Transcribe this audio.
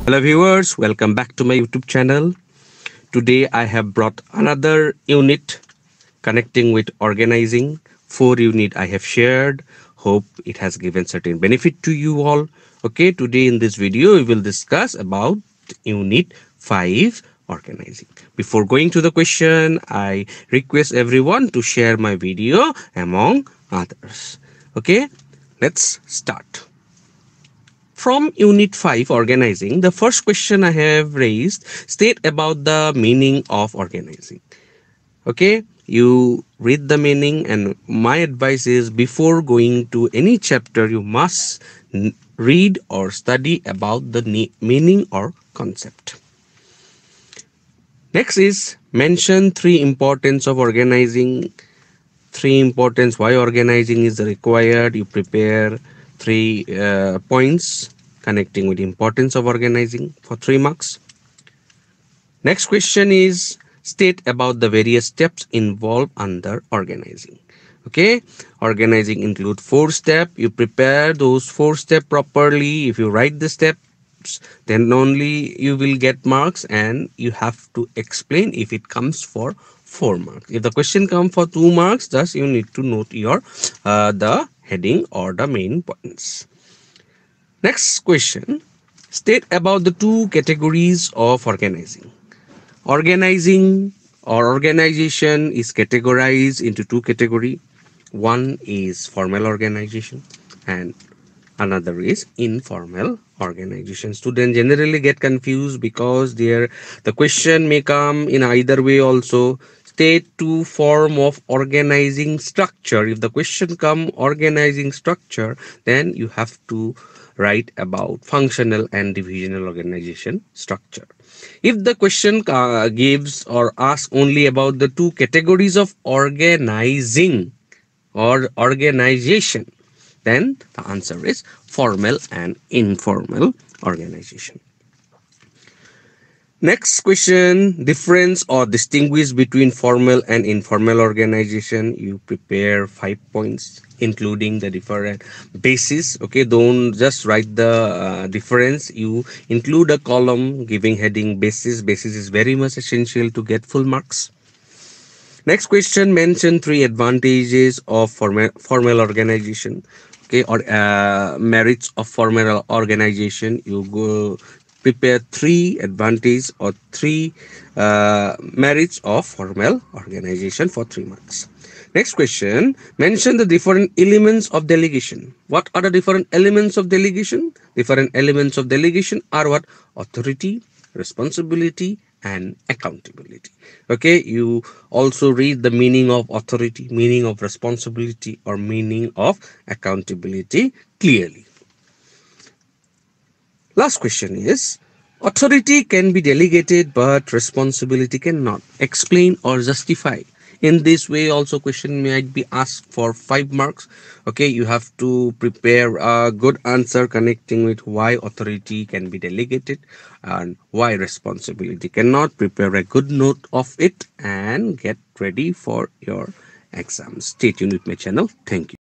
Hello viewers, welcome back to my YouTube channel. Today I have brought another unit connecting with organizing. 4 unit I have shared. Hope it has given certain benefit to you all. Okay, today in this video we will discuss about unit 5 organizing. Before going to the question, I request everyone to share my video among others. Okay, let's start. From Unit 5 Organizing, the first question I have raised, state about the meaning of organizing. Okay, you read the meaning, and my advice is before going to any chapter, you must read or study about the meaning or concept. Next is mention 3 importance of organizing. 3 importance why organizing is required. You prepare 3 points connecting with importance of organizing for 3 marks. Next question is state about the various steps involved under organizing. Okay, organizing include 4 steps. You prepare those 4 steps properly. If you write the steps, then only you will get marks, and you have to explain if it comes for 4 marks. If the question comes for 2 marks, thus you need to note your the heading or the main points. Next question, state about the 2 categories of organizing. Organizing or organization is categorized into 2 categories. One is formal organization and another is informal organization. Students generally get confused because the question may come in either way also. State 2 form of organizing structure. If the question come organizing structure, then you have to write about functional and divisional organization structure. If the question gives or asks only about the 2 categories of organizing or organization, then the answer is formal and informal organization. Next question, difference or distinguish between formal and informal organization. You prepare 5 points including the different basis. Okay, don't just write the difference. You include a column giving heading basis. Basis is very much essential to get full marks. Next question, mention 3 advantages of formal organization. Okay, or merits of formal organization. You go prepare 3 advantages or 3 merits of formal organization for 3 marks. Next question, mention the different elements of delegation. What are the different elements of delegation? Different elements of delegation are what? Authority, responsibility, and accountability. Okay, you also read the meaning of authority, meaning of responsibility, or meaning of accountability clearly. Last question is, authority can be delegated but responsibility cannot. Explain or justify. In this way also question might be asked for 5 marks. Okay, you have to prepare a good answer connecting with why authority can be delegated and why responsibility cannot. Prepare a good note of it and get ready for your exam. Stay tuned with my channel. Thank you.